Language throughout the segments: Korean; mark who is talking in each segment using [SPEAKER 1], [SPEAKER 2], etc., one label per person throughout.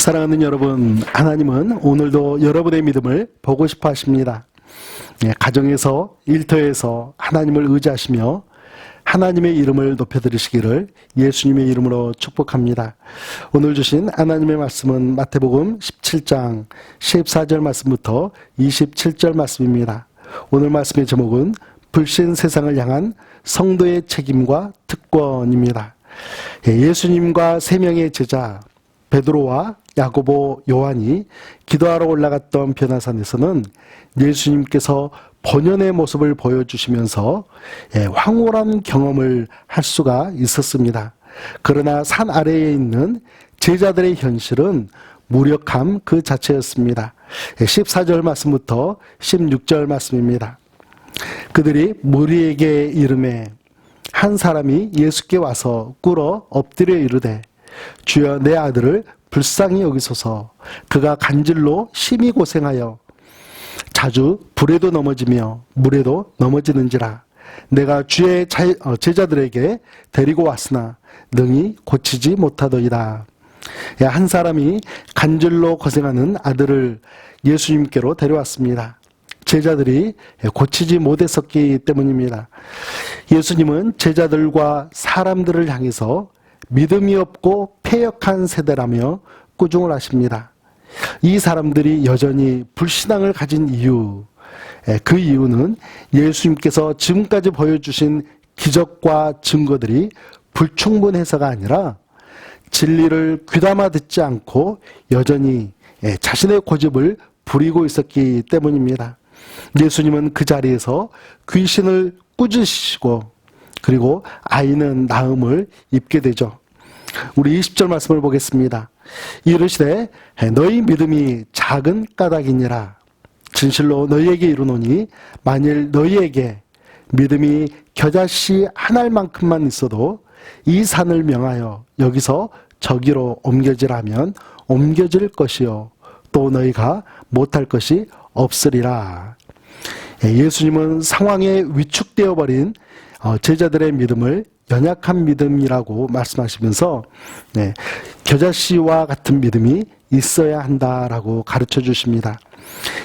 [SPEAKER 1] 사랑하는 여러분, 하나님은 오늘도 여러분의 믿음을 보고 싶어 하십니다. 가정에서, 일터에서 하나님을 의지하시며 하나님의 이름을 높여드리시기를 예수님의 이름으로 축복합니다. 오늘 주신 하나님의 말씀은 마태복음 17장 14절 말씀부터 27절 말씀입니다. 오늘 말씀의 제목은 불신 세상을 향한 성도의 책임과 특권입니다. 예수님과 세 명의 제자 베드로와 야고보, 요한이 기도하러 올라갔던 변화산에서는 예수님께서 본연의 모습을 보여주시면서 황홀한 경험을 할 수가 있었습니다. 그러나 산 아래에 있는 제자들의 현실은 무력함 그 자체였습니다. 14절 말씀부터 16절 말씀입니다. 그들이 무리에게 이르매 한 사람이 예수께 와서 꿇어 엎드려 이르되 주여 내 아들을 불쌍히 여기소서. 그가 간질로 심히 고생하여 자주 불에도 넘어지며 물에도 넘어지는지라. 내가 주의 제자들에게 데리고 왔으나 능히 고치지 못하더이다. 한 사람이 간질로 고생하는 아들을 예수님께로 데려왔습니다. 제자들이 고치지 못했었기 때문입니다. 예수님은 제자들과 사람들을 향해서 믿음이 없고 패역한 세대라며 꾸중을 하십니다. 이 사람들이 여전히 불신앙을 가진 이유, 그 이유는 예수님께서 지금까지 보여주신 기적과 증거들이 불충분해서가 아니라 진리를 귀담아 듣지 않고 여전히 자신의 고집을 부리고 있었기 때문입니다. 예수님은 그 자리에서 귀신을 꾸짖으시고 그리고 아이는 나음을 입게 되죠. 우리 20절 말씀을 보겠습니다. 이르시되 너희 믿음이 작은 까닭이니라. 진실로 너희에게 이르노니 만일 너희에게 믿음이 겨자씨 한 알만큼만 있어도 이 산을 명하여 여기서 저기로 옮겨지라면 옮겨질 것이요 또 너희가 못할 것이 없으리라. 예수님은 상황에 위축되어 버린 제자들의 믿음을 연약한 믿음이라고 말씀하시면서 겨자씨와 같은 믿음이 있어야 한다라고 가르쳐 주십니다.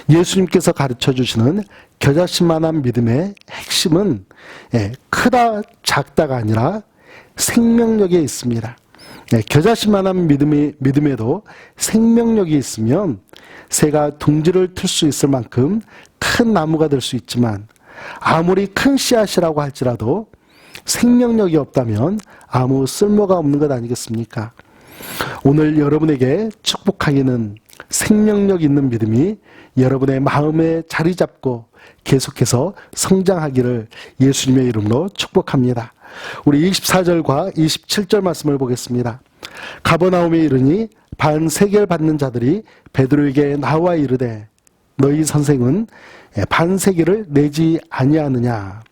[SPEAKER 1] 예수님께서 가르쳐 주시는 겨자씨만한 믿음의 핵심은 크다 작다가 아니라 생명력에 있습니다. 겨자씨만한 믿음에도 생명력이 있으면 새가 둥지를 틀 수 있을 만큼 큰 나무가 될 수 있지만 아무리 큰 씨앗이라고 할지라도 생명력이 없다면 아무 쓸모가 없는 것 아니겠습니까? 오늘 여러분에게 축복하기는 생명력 있는 믿음이 여러분의 마음에 자리 잡고 계속해서 성장하기를 예수님의 이름으로 축복합니다. 우리 24절과 27절 말씀을 보겠습니다. 가버나움에 이르니 반세겔 받는 자들이 베드로에게 나와 이르되 너희 선생은 반세겔을 내지 아니하느냐.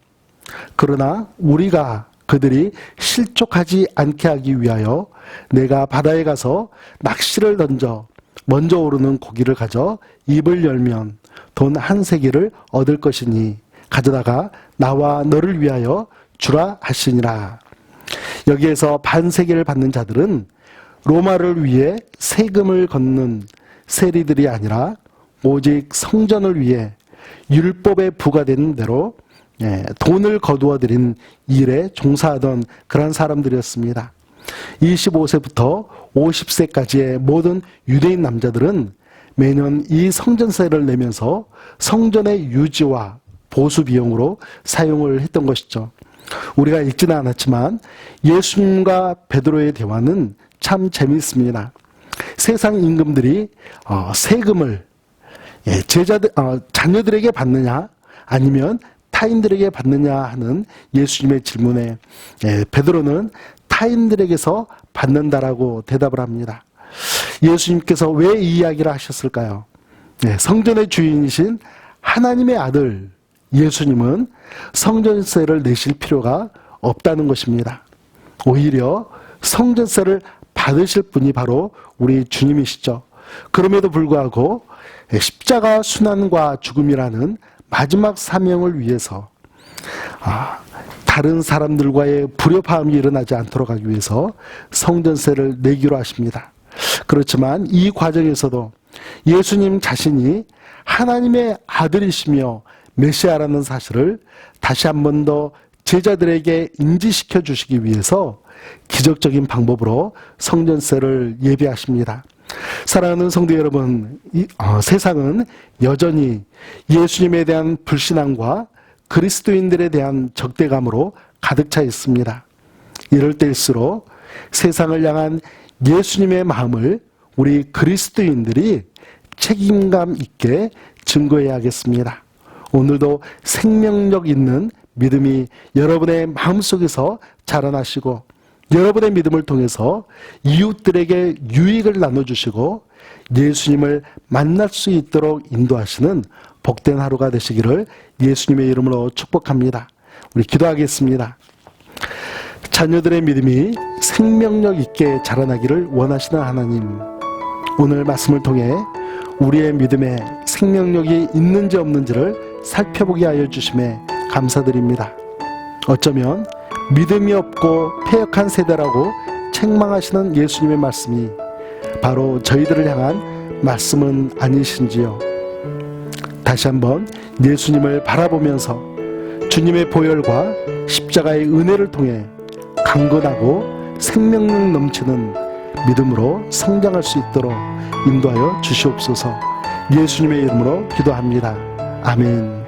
[SPEAKER 1] 그러나 우리가 그들이 실족하지 않게 하기 위하여 내가 바다에 가서 낚시를 던져 먼저 오르는 고기를 가져 입을 열면 돈 한 세겔을 얻을 것이니 가져다가 나와 너를 위하여 주라 하시니라. 여기에서 반세겔을 받는 자들은 로마를 위해 세금을 걷는 세리들이 아니라 오직 성전을 위해 율법에 부과된 대로 돈을 거두어 들인 일에 종사하던 그런 사람들이었습니다. 25세부터 50세까지의 모든 유대인 남자들은 매년 이 성전세를 내면서 성전의 유지와 보수 비용으로 사용을 했던 것이죠. 우리가 읽지는 않았지만 예수님과 베드로의 대화는 참 재미있습니다. 세상 임금들이 세금을 자녀들에게 받느냐 아니면 타인들에게 받느냐 하는 예수님의 질문에 베드로는 타인들에게서 받는다라고 대답을 합니다. 예수님께서 왜 이 이야기를 하셨을까요? 성전의 주인이신 하나님의 아들 예수님은 성전세를 내실 필요가 없다는 것입니다. 오히려 성전세를 받으실 분이 바로 우리 주님이시죠. 그럼에도 불구하고 십자가 순환과 죽음이라는 마지막 사명을 위해서 다른 사람들과의 불협화음이 일어나지 않도록 하기 위해서 성전세를 내기로 하십니다. 그렇지만 이 과정에서도 예수님 자신이 하나님의 아들이시며 메시아라는 사실을 다시 한 번 더 제자들에게 인지시켜 주시기 위해서 기적적인 방법으로 성전세를 예비하십니다. 사랑하는 성도 여러분, 세상은 여전히 예수님에 대한 불신앙과 그리스도인들에 대한 적대감으로 가득 차 있습니다. 이럴 때일수록 세상을 향한 예수님의 마음을 우리 그리스도인들이 책임감 있게 증거해야겠습니다. 오늘도 생명력 있는 믿음이 여러분의 마음속에서 자라나시고 여러분의 믿음을 통해서 이웃들에게 유익을 나눠주시고 예수님을 만날 수 있도록 인도하시는 복된 하루가 되시기를 예수님의 이름으로 축복합니다. 우리 기도하겠습니다. 자녀들의 믿음이 생명력 있게 자라나기를 원하시는 하나님, 오늘 말씀을 통해 우리의 믿음에 생명력이 있는지 없는지를 살펴보게 하여 주심에 감사드립니다. 어쩌면 믿음이 없고 패역한 세대라고 책망하시는 예수님의 말씀이 바로 저희들을 향한 말씀은 아니신지요. 다시 한번 예수님을 바라보면서 주님의 보혈과 십자가의 은혜를 통해 강건하고 생명력 넘치는 믿음으로 성장할 수 있도록 인도하여 주시옵소서. 예수님의 이름으로 기도합니다. 아멘.